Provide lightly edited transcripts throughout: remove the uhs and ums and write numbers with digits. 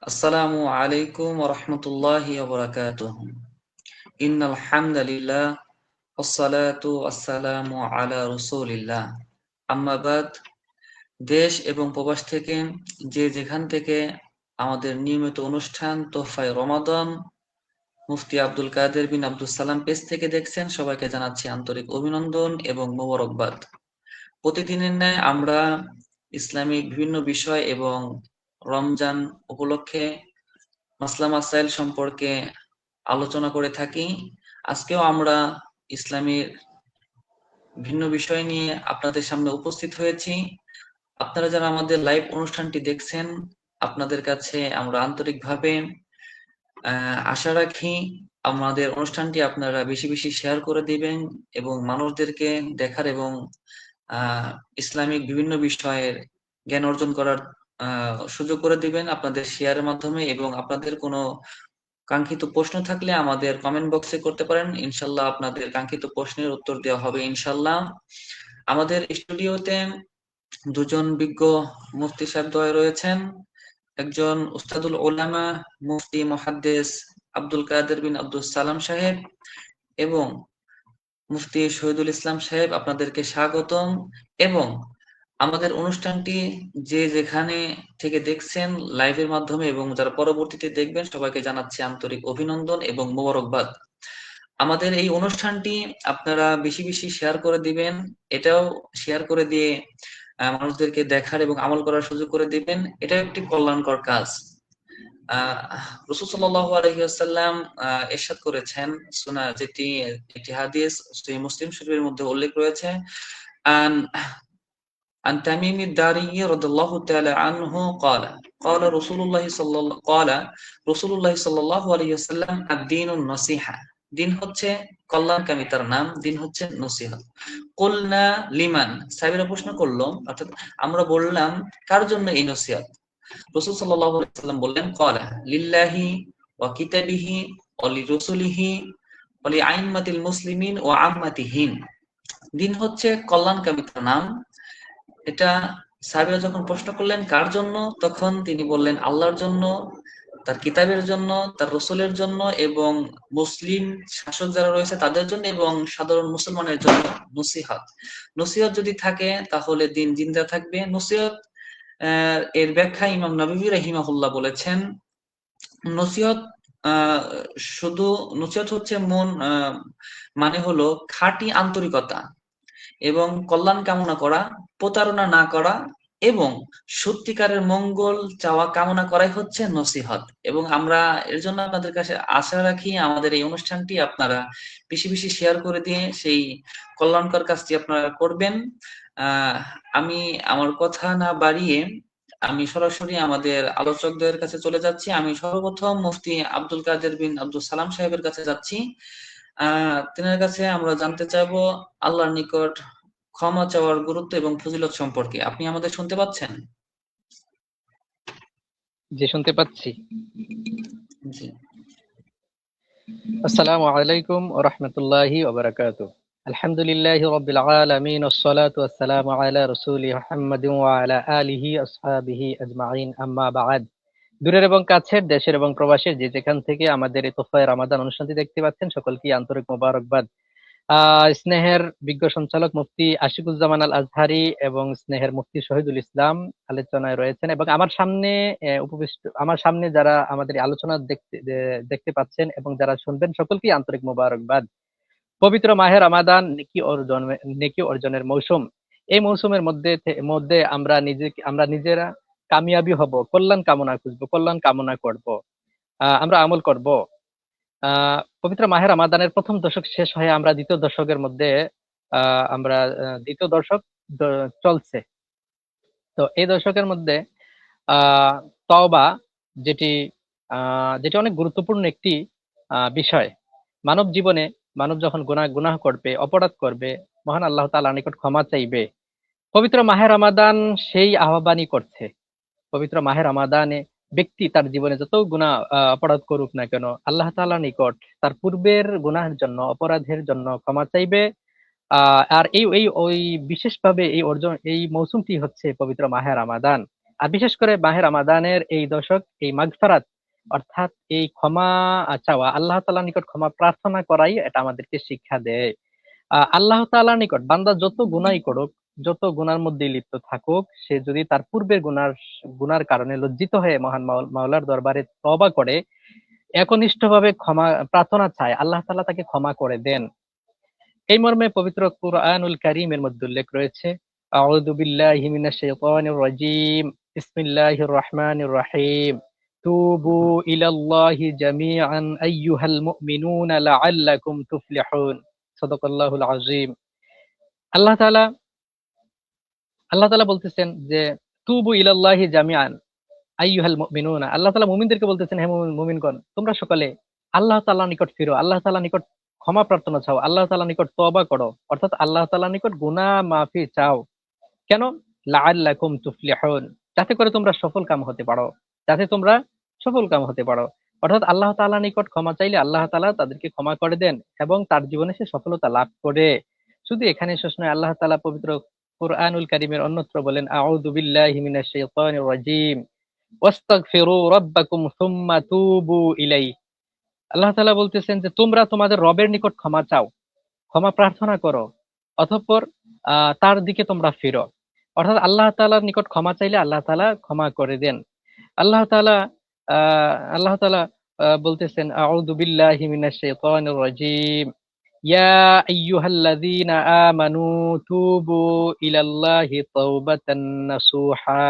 আসসালামু আলাইকুম ওয়া রাহমাতুল্লাহি ওয়া বারাকাতুহু। ইন্নাল হামদালিল্লাহ ওয়াসসালাতু ওয়াসসালামু আলা রাসূলিল্লাহ। আম্মা বাদ। দেশ এবং প্রবাস থেকে যে যেখান থেকে আমাদের নিয়মিত অনুষ্ঠান তোহফায়ে রমাদান মুফতি আব্দুল কাদের বিন আব্দুল সালাম পেজ থেকে দেখছেন, সবাইকে জানাচ্ছি আন্তরিক অভিনন্দন এবং মোবারকবাদ। প্রতিদিনের ন্যায় আমরা ইসলামিক বিভিন্ন বিষয় এবং রমজান উপলক্ষে মাসলা মাসাইল সম্পর্কে আলোচনা করে থাকি। আজকেও আমরা ইসলামের ভিন্ন বিষয় নিয়ে আপনাদের সামনে উপস্থিত হয়েছি। আপনারা যারা আমাদের লাইভ অনুষ্ঠানটি দেখছেন, আপনাদের কাছে আমরা আন্তরিকভাবে আশা রাখি আমাদের অনুষ্ঠানটি আপনারা বেশি বেশি শেয়ার করে দিবেন এবং মানুষদেরকে দেখার এবং ইসলামিক বিভিন্ন বিষয়ের জ্ঞান অর্জন করার সুযোগ করে দিবেন আপনাদের শেয়ারের মাধ্যমে। এবং আপনাদের কোনো কাঙ্ক্ষিত প্রশ্ন থাকলে আমাদের কমেন্ট বক্সে করতে পারেন, ইনশাল্লাহ আপনাদের কাঙ্ক্ষিত প্রশ্নের উত্তর দেওয়া হবে ইনশাল্লাহ। আমাদের স্টুডিওতে দুজন বিজ্ঞ মুফতি সাহেব দ্বয় রয়েছেন। একজন উস্তাদুল উলামা মুফতি মুহাদ্দিস আব্দুল কাদের বিন আব্দুল সালাম সাহেব এবং মুফতি শহীদুল ইসলাম সাহেব, আপনাদেরকে স্বাগতম। এবং আমাদের অনুষ্ঠানটি যে যেখানে থেকে দেখছেন লাইভের মাধ্যমে এবং যারা পরবর্তীতে দেখবেন, সবাইকে জানাচ্ছি আন্তরিক অভিনন্দন এবং মোবারকবাদ। আমাদের এই অনুষ্ঠানটি আপনারা বেশি বেশি শেয়ার করে দিবেন, এটাও শেয়ার করে দিয়ে মানুষদেরকে দেখার এবং আমল করার সুযোগ করে দিবেন। এটা একটি কল্যাণকর কাজ। রাসূল সাল্লাল্লাহু আলাইহি ওয়াসাল্লাম ইরশাদ করেছেন, যেটি একটি হাদিস সহিহ মুসলিম শরীফের মধ্যে উল্লেখ রয়েছে, আন عن تميم الداري رضي الله تعالى عنه قال قال رسول الله صلى الله عليه وسلم الدين النصيحة। দিন হচ্ছে কল্যাণকামিতার নাম, দিন হচ্ছে নসিহত। কুলনা লিমান, সাহাবীরা প্রশ্ন করলো, অর্থাৎ আমরা বললাম কার জন্য এই নসিহত? রাসূল সাল্লাল্লাহু আলাইহি ওয়াসাল্লাম বললেন, ক্বালা লিল্লাহি ওয়া কিতাবিহি ওয়া লিরাসূলিহি ওয়া লিআইম্মাতিল মুসলিমিন ওয়া আম্মাতিহিম। দিন হচ্ছে কল্যাণকামিতার নাম। এটা সাহাবীরা যখন প্রশ্ন করলেন কার জন্য, তখন তিনি বললেন আল্লাহর জন্য, তার কিতাবের জন্য, তার রসুলের জন্য এবং মুসলিম শাসক যারা রয়েছে তাদের জন্য এবং সাধারণ মুসলমানের জন্য নসিহত। নসিহত যদি থাকে তাহলে দিন জিন্দা থাকবে। নসিহত এর ব্যাখ্যা ইমাম নববী রাহিমাহুল্লাহ বলেছেন, নসিহত শুধু নসিহত হচ্ছে মানে হলো খাঁটি আন্তরিকতা এবং কল্যাণ কামনা করা, প্রতারণা না করা এবং সত্যিকারের মঙ্গল চাওয়া কামনা করাই হচ্ছে নসিহত। এবং আমরা এর জন্য আপনাদের কাছে আশা রাখি আমাদের এই অনুষ্ঠানটি আপনারা বেশি বেশি শেয়ার করে দিয়ে সেই কল্যাণকর কাজটি আপনারা করবেন। আমি আমার কথা না বাড়িয়ে আমি সরাসরি আমাদের আলোচকদের কাছে চলে যাচ্ছি। আমি সর্বপ্রথম মুফতি আব্দুল কাদের বিন আব্দুল সালাম সাহেবের কাছে যাচ্ছি। তিনার কাছে আমরা জানতে চাইবো আল্লাহর নিকট ক্ষমা চাওয়ার গুরুত্ব এবং ফজিলত সম্পর্কে। আপনি আমাদের শুনতে পাচ্ছেন? জি, শুনতে পাচ্ছি। জি। আসসালামু আলাইকুম ওয়া রাহমাতুল্লাহি ওয়া বারাকাতুহু। আলহামদুলিল্লাহি রাব্বিল আলামিন ওয়াসসালাতু ওয়াসসালামু আলা রাসূলি মুহাম্মাদিন ওয়া আলা আলিহি আসহাবিহি আজমাইন, আম্মা বা'দ। দূরের এবং কাছের, দেশের এবং প্রবাসের যে যেখান থেকে আমাদের এই তোহফায়ে রমাদান অনুষ্ঠানটি দেখতে পাচ্ছেন, সকলকে আন্তরিক মোবারকবাদ। স্নেহের বিজ্ঞ সঞ্চালক মুফতি আশিকুজ্জামান আল আজহারি এবং স্নেহের মুফতি শহীদুল ইসলাম আলোচনায় রয়েছেন এবং আমার সামনে যারা আমাদের আলোচনা দেখতে পাচ্ছেন এবং যারা শুনবেন, সকলকেই আন্তরিক মোবারকবাদ। পবিত্র মাহে রমাদান নেকি অর্জনের মৌসুম। এই মৌসুমের মধ্যে আমরা নিজেরা কামিয়াবি হব, কল্যাণ কামনা খুঁজবো, কল্যাণ কামনা করব, আমরা আমল করব। পবিত্র মাহে রমাদানের প্রথম দশক শেষ হয়ে আমরা দ্বিতীয় দশকের মধ্যে আমরা দ্বিতীয় দশক চলছে। তো এই দশকের মধ্যে তওবা, যেটি অনেক গুরুত্বপূর্ণ একটি বিষয়। মানব জীবনে মানব যখন গুনাহ করবে, অপরাধ করবে, মহান আল্লাহ তাআলার নিকট ক্ষমা চাইবে। পবিত্র মাহে রমাদান সেই আহ্বানই করছে। পবিত্র মাহে রমাদানে ব্যক্তি তার জীবনে যত অপরাধ করুক না কেন, আল্লাহ তাআলার নিকট তার পূর্বের গুনাহের জন্য, অপরাধের জন্য ক্ষমা চাইবে। আর ওই বিশেষভাবে এই মৌসুমটি হচ্ছে পবিত্র মাহে রমাদান। আর বিশেষ করে মাহে রমাদানের এই দশক, এই মাগফিরাত অর্থাৎ এই ক্ষমা চাওয়া, আল্লাহ তাআলার নিকট ক্ষমা প্রার্থনা করাই এটা আমাদেরকে শিক্ষা দেয়। আল্লাহ তাআলার নিকট বান্দা যত গুনাহই করুক, যত গুনার মধ্যে লিপ্ত থাকুক, সে যদি তার পূর্বের গুনার কারণে লজ্জিত হয়ে মহান মাওলার দরবারে তওবা করে, একনিষ্ঠভাবে ক্ষমা প্রার্থনা চায়, আল্লাহ তাআলা তাকে ক্ষমা করে দেন। এই মর্মে পবিত্র কুরআনুল কারীমের মধ্যে উল্লেখ রয়েছে, আউযু বিল্লাহি মিনাশ শাইতানির রাজীম, বিসমিল্লাহির রহমানির রহিম, তুবু ইলাল্লাহি জামিআন আইয়ুহাল মুমিনুনা লাআল্লাকুম তুফলিহুন। সাদাকাল্লাহুল আযীম। আল্লাহ তাআলা আল্লাহ তাআলা বলতেছেন যে তুবু ইলাল্লাহি জামিআন আইয়ুহাল মুমিনুনা, আল্লাহ তাআলা মুমিনদেরকে বলতেছেন, হে মুমিনগণ, তোমরা সকলে আল্লাহ তাআলার নিকট ফিরো, আল্লাহ তাআলার নিকট ক্ষমা প্রার্থনা চাও, আল্লাহ তাআলার নিকট তওবা করো, অর্থাৎ আল্লাহ তাআলার নিকট গুনাহ মাফি চাও। কেন? লাআল্লাকুম তুফলিহুন, যাতে করে তোমরা সফল কাম হতে পারো, যাতে তোমরা সফল কাম হতে পারো। অর্থাৎ আল্লাহ তাআলার নিকট ক্ষমা চাইলে আল্লাহ তাআলা তাদেরকে ক্ষমা করে দেন এবং তার জীবনে সে সফলতা লাভ করে। শুধু এখানে শেষ নয়, আল্লাহ তাআলা পবিত্র কুরআনুল কারীমের অন্যত্র বলেন, আউযু বিল্লাহি মিনাশ শাইতানির রাজীম, ওয়াস্তাগফিরু রাব্বাকুম সুম্মা তুবু ইলাইহি। আল্লাহ তাআলা বলতেছেন যে তোমরা তোমাদের রবের নিকট ক্ষমা চাও, ক্ষমা প্রার্থনা করো, অতঃপর তার দিকে তোমরা ফিরো। অর্থাৎ আল্লাহ তাআলার নিকট ক্ষমা চাইলে আল্লাহ তাআলা ক্ষমা করে দেন। আল্লাহ তাআলা আল্লাহ তাআলা বলতেছেন, আউযু বিল্লাহি মিনাশ শাইতানির রাজীম, ইয়া আইয়ুহাল্লাযীনা আমানু তুবু ইলাল্লাহি তাওবাতান নাসুহা।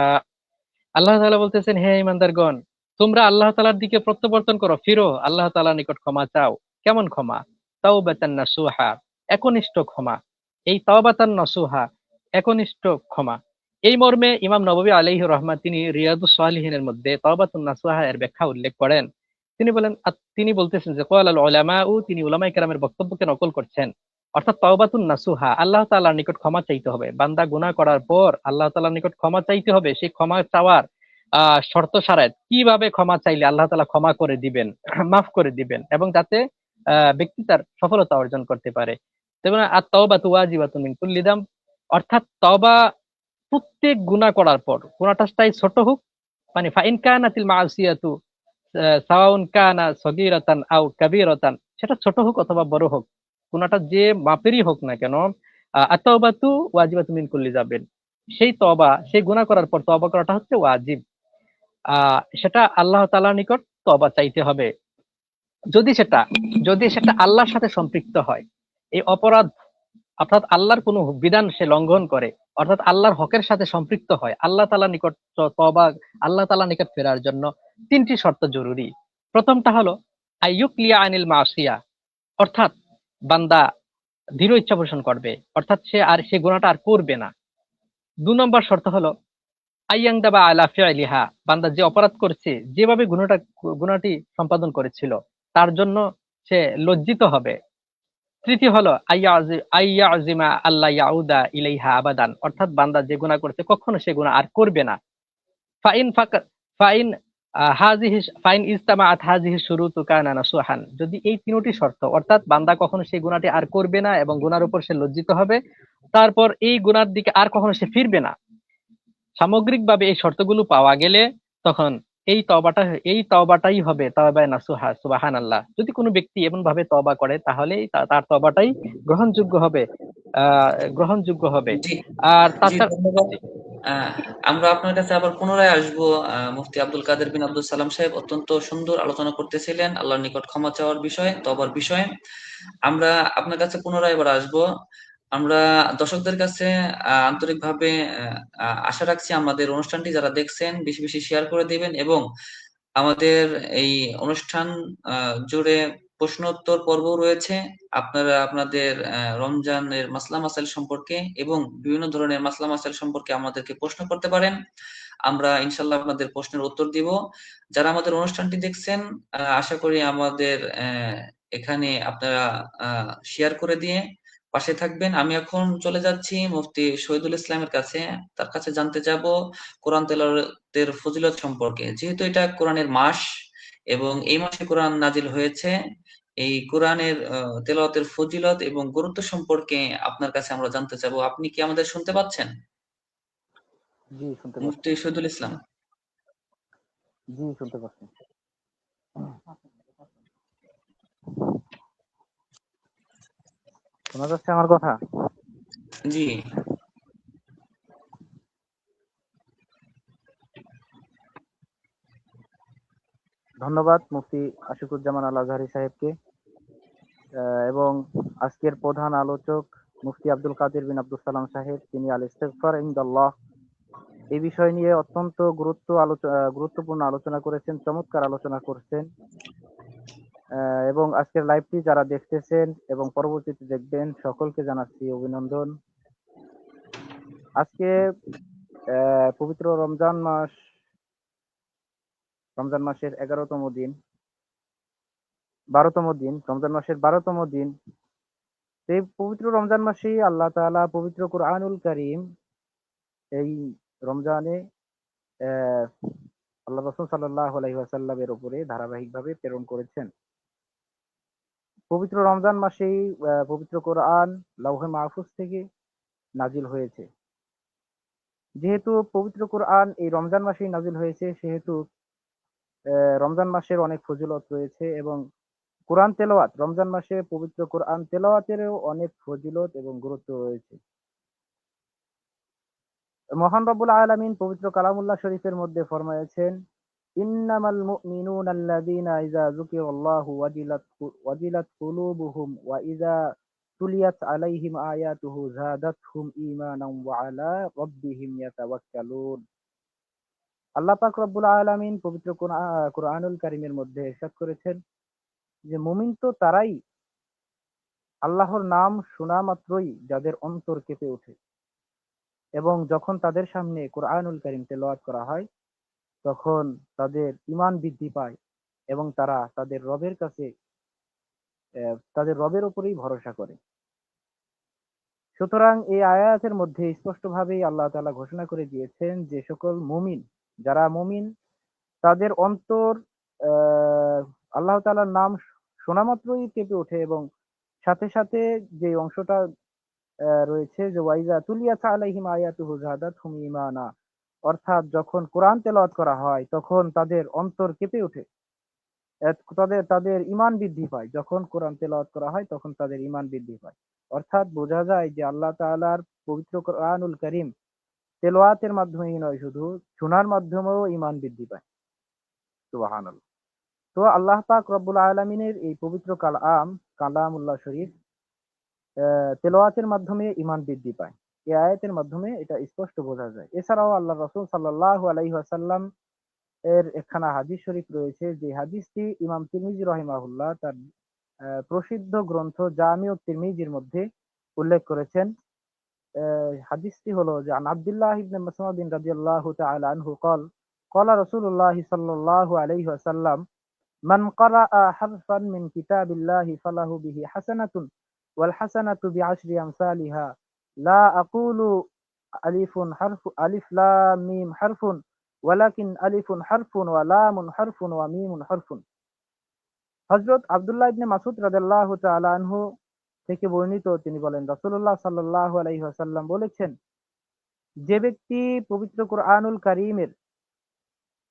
আল্লাহ তাআলা বলতেছেন, হে ঈমানদারগণ, তোমরা আল্লাহ তাআলার দিকে প্রত্যাবর্তন করো, ফিরো, আল্লাহ তাআলার নিকট ক্ষমা চাও। কেমন ক্ষমা? তাওবাতান নাসুহা, একনিষ্ঠ ক্ষমা। এই তাওবাতান নাসুহা, একনিষ্ঠ ক্ষমা। এই মর্মে ইমাম নববী আলাইহির রহমাত তিনি রিয়াদুস সালিহিনের মধ্যে তাওবাতুন নাসুহা এর ব্যাখ্যা উল্লেখ করেন। তিনি বলেন, তিনি বলতেছেন যে ক্বালাল উলামাউ, তিনি উলামায়ে কেরামের বক্তব্যকে নকল করছেন। অর্থাৎ তাওবাতুন নাসুহা, আল্লাহ তাআলার নিকট ক্ষমা চাইতে হবে। বান্দা গুনাহ করার পর আল্লাহ তাআলার নিকট ক্ষমা চাইতে হবে। সেই ক্ষমা চাওয়ার শর্ত সারায় কিভাবে ক্ষমা চাইলে আল্লাহ তাআলা ক্ষমা করে দিবেন, মাফ করে দিবেন, এবং যাতে ব্যক্তি তার সফলতা অর্জন করতে পারে। যেমন আত-তাওবাতু ওয়াজিবাতুন মিন কুল্লি যামব, অর্থাৎ তওবা প্রত্যেক গুনাহ করার পর, গুনাহটা চাই ছোট হোক, মানে ফাইন কানাতিল মাসিয়াতু সাওয়াউন কানা সগীরাতান আও কাবীরাতান, সেটা ছোট হোক অথবা বড় হোক, গুনাহটা যে মাপেরই হোক না কেন, আত-তাওবাতু ওয়াজিবাতুন মিন কুল্লি যামবিন, সেই তওবা, সেই গুনাহ করার পর তওবা করাটা হচ্ছে ওয়াজিব। সেটা আল্লাহ তাআলার নিকট তওবা চাইতে হবে। যদি সেটা যদি সেটা আল্লাহর সাথে সম্পৃক্ত হয়, এই অপরাধ অর্থাৎ আল্লাহর কোনো বিধান সে লঙ্ঘন করে, অর্থাৎ আল্লাহর হকের সাথে সম্পৃক্ত হয়, আল্লাহ তাআলার নিকট তওবা, আল্লাহ তাআলার নিকট ফেরার জন্য তিনটি শর্ত জরুরি। প্রথমটা হলো আইয়ুকলিয়া আনিল মাসিয়া, অর্থাৎ বান্দা দৃঢ় ইচ্ছা পোষণ করবে, অর্থাৎ সে গুনাহটা আর করবে না। ২ নম্বর শর্ত হলো আইয়াংদাবা আলা ফি'লিহা, বান্দা যে অপরাধ করেছে, যেভাবে গুনাহটি সম্পাদন করেছিল, তার জন্য সে লজ্জিত হবে। তৃতীয় হলো আইয়াজিমা আল্লাহ ইয়াউদা ইলাইহা আবাদান, অর্থাৎ বান্দা যে গুনাহ করেছে কখনো সে গুনাহ আর করবে না। ফাইন ফাকা ফাইন ফাইন ইজতামাআত হাযিহি শুরুতু কানা নাসুহান, যদি এই তিনটি শর্ত, অর্থাৎ বান্দা কখনো সেই গুনাহটি আর করবে না এবং গুনার উপর সে লজ্জিত হবে, তারপর এই গুনার দিকে আর কখনো সে ফিরবে না, সামগ্রিকভাবে এই শর্তগুলো পাওয়া গেলে তখন এই তওবাটাই হবে তাওবায়ে নাসুহা। সুবহানাল্লাহ। যদি কোনো ব্যক্তি এমন ভাবে তওবা করে, তাহলে তার তওবাটাই গ্রহণযোগ্য হবে, গ্রহণযোগ্য হবে। জি, আর জি, তাছাড়া ধন্যবাদ। আমরা আপনার কাছে আবার পুনরায় আসবো। মুফতি আব্দুল কাদের বিন আব্দুল সালাম সাহেব অত্যন্ত সুন্দর আলোচনা করতেছিলেন আল্লাহর নিকট ক্ষমা চাওয়ার বিষয়ে, তওবার বিষয়ে। আমরা আপনার কাছে পুনরায় এবার আসবো। আমরা দর্শকদের কাছে আন্তরিকভাবে আশা রাখছি আমাদের অনুষ্ঠানটি যারা দেখছেন বেশি বেশি শেয়ার করে দিবেন, এবং আমাদের এই অনুষ্ঠান জুড়ে প্রশ্ন উত্তর পর্ব রয়েছে। আপনারা আপনাদের রমজানের মাসলা মাসাইল সম্পর্কে এবং বিভিন্ন ধরনের মাসলা মাসাইল সম্পর্কে আমাদেরকে প্রশ্ন করতে পারেন। আমরা ইনশাল্লাহ আপনাদের প্রশ্নের উত্তর দিব। যারা আমাদের অনুষ্ঠানটি দেখছেন, আশা করি আমাদের এখানে আপনারা শেয়ার করে দিয়ে পাশে থাকবেন। আমি এখন চলে যাচ্ছি মুফতি শহীদুল ইসলামের কাছে। তার কাছে জানতে যাব কোরআন তেলাওয়াতের ফজিলত সম্পর্কে। যেহেতু এটা কোরআনের মাস এবং এই মাসে কোরআন নাজিল হয়েছে, এই কোরআনের তেলাওয়াতের ফজিলত এবং গুরুত্ব সম্পর্কে আপনার কাছে আমরা জানতে চাবো। আপনি কি আমাদের শুনতে পাচ্ছেন? জি শুনতে মুফতি পাচ্ছি। শহীদুল ইসলাম। জি শুনতে পাচ্ছি। শোনা যাচ্ছে আমার কথা? জি। ধন্যবাদ মুফতি আশিকুজ্জামান আল আজহারী সাহেবকে, এবং আজকের প্রধান আলোচক মুফতি আব্দুল কাদের বিন আব্দুল সালাম সাহেব, তিনি আল ইস্তেগফার ইনদাল্লাহ এই বিষয় নিয়ে অত্যন্ত গুরুত্বপূর্ণ আলোচনা করেছেন, চমৎকার আলোচনা করছেন। এবং আজকের লাইভটি যারা দেখতেছেন এবং পরবর্তীতে দেখবেন সকলকে জানাচ্ছি অভিনন্দন। আজকে পবিত্র রমজান মাসের 11তম দিন, 12তম দিন, রমজান মাসের 12তম দিন। এই পবিত্র রমজান মাসেই আল্লাহ তাআলা পবিত্র কুরআনুল কারীম এই রমজানে আহ, আল্লাহ রাসূল সাল্লাল্লাহু আলাইহি ওয়াসাল্লামের উপরে ধারাবাহিকভাবে প্রেরণ করেছেন। পবিত্র রমজান মাসেই পবিত্র কোরআন লৌহে মাহফুজ থেকে নাজিল হয়েছে। যেহেতু পবিত্র কোরআন এই রমজান মাসেই নাজিল হয়েছে, সেহেতু রমজান মাসের অনেক ফজিলত রয়েছে, এবং কোরআন তেলাওয়াত, রমজান মাসে পবিত্র কোরআন তেলাওয়াতেরও অনেক ফজিলত এবং গুরুত্ব রয়েছে। মহান রব্বুল আলামিন পবিত্র কালামুল্লাহ শরীফের মধ্যে ফরমায়েছেন, ইন্নামাল মুমিনুনা আল্লাযীনা ইযা যুকিরাল্লাহু ওয়াজিলাত কুলুবুহুম ওয়া ইযা তুলিয়াত আলাইহিম আয়াতুহু যাদাতহুম ঈমানান ওয়া আলা রাব্বিহিম ইয়াতাওয়াক্কালুন। আল্লাহ পাক রব্বুল আলামিন পবিত্র কোরআনুল কারীমের মধ্যে ইরশাদ করেছেন যে মুমিন তো তারাই, আল্লাহর নাম শোনা মাত্রই যাদের অন্তর কেঁপে ওঠে, এবং যখন তাদের সামনে কোরআনুল কারীম তেলাওয়াত করা হয় তখন তাদের ঈমান বৃদ্ধি পায়, এবং তারা তাদের রবের কাছে তাদের রবের উপরেই ভরসা করে। সুতরাং এই আয়াতের মধ্যে স্পষ্টভাবেই আল্লাহ তাআলা ঘোষণা করে দিয়েছেন যে সকল মুমিন, যারা মুমিন তাদের অন্তর আহ, আল্লাহ তাআলার নাম শোনা মাত্রই কেঁপে ওঠে, এবং সাথে সাথে যে অংশটা রয়েছে যে ওয়াইজা তুলিয়াত আলাইহিম আয়াতুহু যাদাতহুম ঈমানা, অর্থাৎ যখন কোরআন তেলাওয়াত করা হয় তখন তাদের অন্তর কেঁপে ওঠে, তাদের তাদের ঈমান বৃদ্ধি পায়। যখন কোরআন তেলাওয়াত করা হয় তখন তাদের ঈমান বৃদ্ধি পায়। অর্থাৎ বোঝা যায় যে আল্লাহ তাআলার পবিত্র কোরআনুল কারীম তেলাওয়াতের মাধ্যমেই নয়, শুধু শোনার মাধ্যমেও ঈমান বৃদ্ধি পায়। সুবহানাল্লাহ। তো আল্লাহ পাক রব্বুল আলামিনের এই পবিত্র কালামুল্লাহ শরীফ তেলাওয়াতের মাধ্যমে ঈমান বৃদ্ধি পায়। এই আয়াতের মাধ্যমে এটা স্পষ্ট বোঝা যায়। এছাড়াও আল্লাহ রাসূল সাল্লাল্লাহু আলাইহি ওয়াসাল্লাম এর একখানা হাদিস শরীফ রয়েছে, যে হাদিসটি ইমাম তিরমিজি রাহিমাহুল্লাহ তার প্রসিদ্ধ গ্রন্থ জামিউত তিরমিজির মধ্যে উল্লেখ করেছেন। হাদিসটি হলো যে আন আব্দুল্লাহ ইবনে মাসউদ রাদিয়াল্লাহু তাআলা আনহু قال رسول الله صلى الله عليه وسلم من قرأ حرفا من كتاب الله فله به حسنة والحسنة بعشر أمثالها لا أقول ألف لام ميم حرف ولكن ألف حرف ولام حرف وميم حرف। হযরত আব্দুল্লাহ ইবনে মাসউদ রাদিয়াল্লাহু তাআলা আনহু থেকে বর্ণিত, তিনি বলেন রাসূলুল্লাহ সাল্লাল্লাহু আলাইহি ওয়াসাল্লাম বলেছেন, যে ব্যক্তি পবিত্র কোরআনুল কারীমের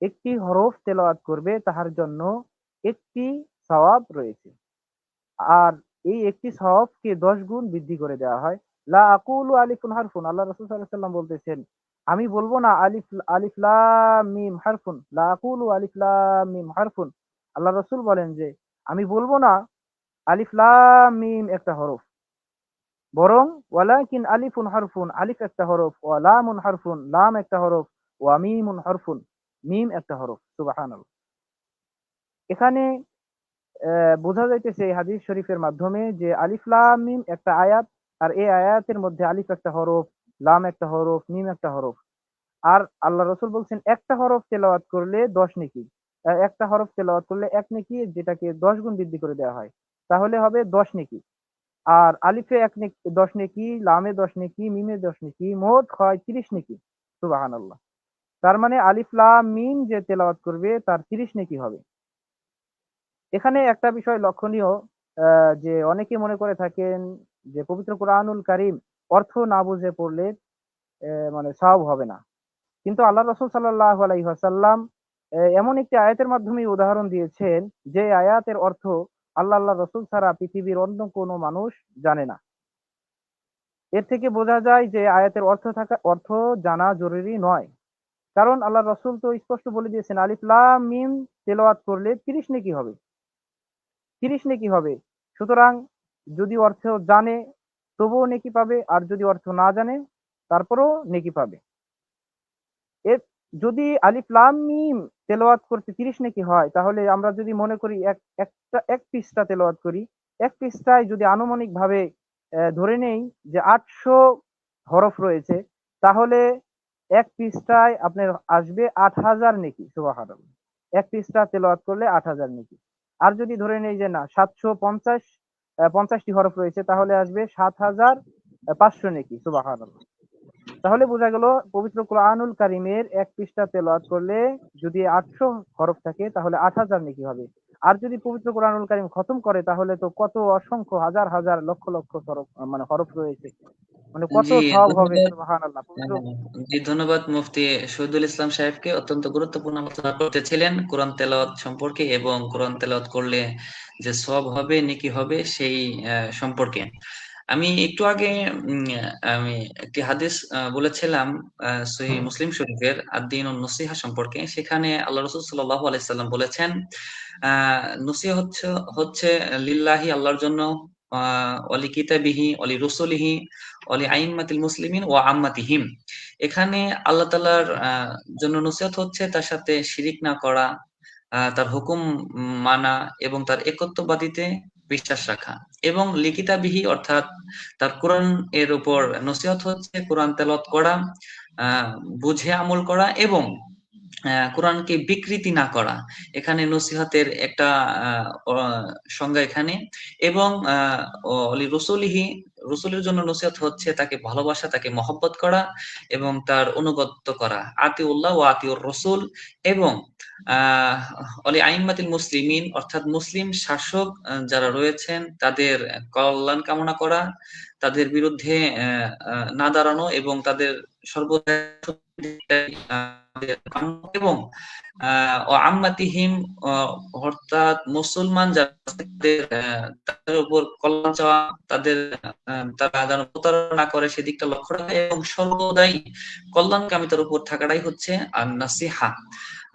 একটি হরফ তেলাওয়াত করবে তাহার জন্য একটি সওয়াব রয়েছে, আর এই একটি সওয়াবকে 10 গুণ বৃদ্ধি করে দেওয়া হয়। লা আকুলু আলিফুন হারফুন, আল্লাহ রাসূল সাল্লাল্লাহু আলাইহি ওয়াসাল্লাম বলতেছেন, আমি বলবো না আলিফ আলিফ লাম মিম হারফুন, লা আকুলু আলিফ লাম মিম হারফুন। আল্লাহ রাসূল বলেন যে আমি বলবো না আলিফ লাম মিম একটা হরফ, বরং ওয়ালাকিন আলিফুন হারফুন, আলিফ একটা হরফ, ওয়া লামুন হারফুন, লাম একটা হরফ, ওয়া মিমুন হারফুন, মিম একটা হরফ। সুবহানাল্লাহ। এখানে বোঝা যাইতেছে এই হাদিস শরীফের মাধ্যমে যে আলিফ লাম মিম একটা আয়াত, আর এই আয়াতের মধ্যে আলিফ একটা হরফ, লাম একটা হরফ, মিম একটা হরফ। আর আল্লাহ রসুল বলছেন একটা হরফ তেলাওয়াত করলে 10 নেকি, একটা হরফ তেলাওয়াত করলে 1 নেকি, যেটাকে 10 গুণ বৃদ্ধি করে দেওয়া হয়, তাহলে হবে 10 নেকি। আর আলিফে 1 নেকি, 10 নেকি, লামে 10 নেকি, মিমে 10 নেকি, মোট হয় 30 নেকি। সুবহানাল্লাহ। তার মানে আলিফ লাম মিম যে তেলাওয়াত করবে তার 30 নেকি হবে। এখানে একটা বিষয় লক্ষণীয়, যে অনেকে মনে করে থাকেন যে পবিত্র কোরআনুল কারীম অর্থ না বুঝে পড়লে মানে সওয়াব হবে না। কিন্তু আল্লাহ রাসূল সাল্লাল্লাহু আলাইহি ওয়াসাল্লাম এমন একটি আয়াতের মাধ্যমে উদাহরণ দিয়েছেন, যে আয়াতের অর্থ আল্লাহর রাসূল ছাড়া পৃথিবীর অন্য কোনো মানুষ জানে না। এর থেকে বোঝা যায় যে আয়াতের অর্থ জানা জরুরি নয়। কারণ আল্লাহর রাসূল তো স্পষ্ট বলে দিয়েছেন, আলিফ লাম মিম তেলাওয়াত করলে 30 নেকি হবে। 30 নেকি হবে। সুতরাং যদি অর্থ জানে তবুও নেকি পাবে, আর যদি অর্থ না জানে তারপরেও নেকি পাবে। এর যদি আলিফ লাম মিম তেলাওয়াত করতে 30 নেকি হয়, তাহলে আমরা যদি মনে করি এক পৃষ্ঠা তেলাওয়াত করি, এক পৃষ্ঠায় যদি আনুমানিকভাবে ধরে নেই যে 800 হরফ রয়েছে, তাহলে এক পৃষ্ঠায় আপনার আসবে 8000 নেকি। সুবহানাল্লাহ। এক পৃষ্ঠা তেলাওয়াত করলে 8000 নেকি। আর যদি ধরে নেই যে না 750 50টি হরফ রয়েছে, তাহলে আসবে 7500 নেকি। সুবহানাল্লাহ। তাহলে বোঝা গেল পবিত্র কোরআনুল কারিমের এক পৃষ্ঠা তেলাওয়াত করলে যদি 800 হরফ থাকে, তাহলে 8000 নেকি হবে। আর যদি পবিত্র কোরআনুল কারিম খতম করে, তাহলে তো কত অসংখ্য হাজার হাজার লক্ষ লক্ষ হরফ, মানে হরফ রয়েছে, মানে কত জি, সওয়াব হবে। ধন্যবাদ। সুবহানাল্লাহ। পবিত্র জি, ধন্যবাদ মুফতি শহীদুল ইসলাম সাহেবকে। অত্যন্ত গুরুত্বপূর্ণ আলোচনা করতেছিলেন কোরআন তেলাওয়াত সম্পর্কে এবং কোরআন তেলাওয়াত করলে যে সওয়াব হবে, নেকি হবে সেই সম্পর্কে। আমি একটু আগে আমি একটি হাদিস বলেছিলাম সহিহ মুসলিম শরীফের আদ-দীন ওয়ান-নসিহা সম্পর্কে। সেখানে আল্লাহ রাসূল সাল্লাল্লাহু আলাইহি সাল্লাম বলেছেন, নসিহা হচ্ছে হচ্ছে লিল্লাহি, আল্লাহর জন্য, ওয়ালি কিতাবিহি, ওয়ালি রসুলিহি, ওয়ালি আইম্মাতিল মুসলিমিন ওয়া আম্মাতিহিম। এখানে আল্লাহ তাআলার জন্য নসিহত হচ্ছে তার সাথে শিরিক না করা, তার হুকুম মানা এবং তার একত্ববাদিতে বিশ্বাস রাখা। এবং লিকিতাবিহি অর্থাৎ তার কোরআন এর উপর নসিহত হচ্ছে কোরআন তেলাওয়াত করা, আহ বুঝে আমল করা এবং কোরআনকে বিকৃতি না করা। এখানে নসিহতের একটা সংজ্ঞা এখানে। এবং অলি রসুলিহি, রসুলের জন্য নসিহত হচ্ছে তাকে ভালোবাসা, তাকে মহব্বত করা এবং তার অনুগত্য করা। আতিউল্লাহ ওয়া আতিউর রসুল। এবং আহ অলি আইম্মাতিল মুসলিমিন অর্থাৎ মুসলিম শাসক যারা রয়েছেন তাদের কল্যাণ কামনা করা, তাদের বিরুদ্ধে না দাঁড়ানো এবং তাদের সর্বদা এবং আম্মাতিহিম অর্থাৎ মুসলমান যারা তাদের উপর কল্যাণ চাওয়া, তাদের তারা যেন প্রতারণা না করে সেদিকটা লক্ষ্য রাখা এবং সর্বদাই কল্যাণকামিতার উপর থাকাটাই হচ্ছে নাসিহা।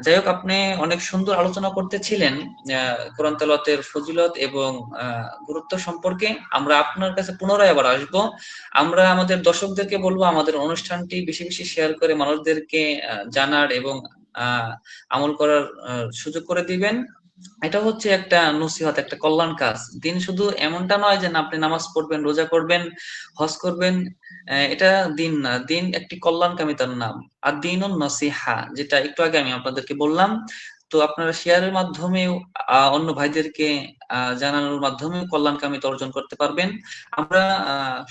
যাই হোক, আপনি অনেক সুন্দর আলোচনা করতেছিলেন কোরআন তেলাওয়াতের ফজিলত এবং গুরুত্ব সম্পর্কে। আমরা আপনার কাছে পুনরায় আবার আসবো। আমরা আমাদের দর্শকদেরকে বলবো আমাদের অনুষ্ঠানটি বেশি বেশি শেয়ার করে মানুষদেরকে জানার এবং আমল করার সুযোগ করে দিবেন। এটা হচ্ছে একটা নসিহত, একটা কল্যাণ কাজ। দিন শুধু এমনটা নয় যে না আপনি নামাজ পড়বেন, রোজা করবেন, হজ করবেন, এটা দিন না। দিন একটি কল্যাণকামিতার নাম। আর দিনুন নসিহা, যেটা একটু আগে আমি আপনাদেরকে বললাম। তো আপনারা শেয়ারের মাধ্যমে অন্য ভাইদেরকে জানানোর মাধ্যমে কল্যাণকামিতা অর্জন করতে পারবেন। আমরা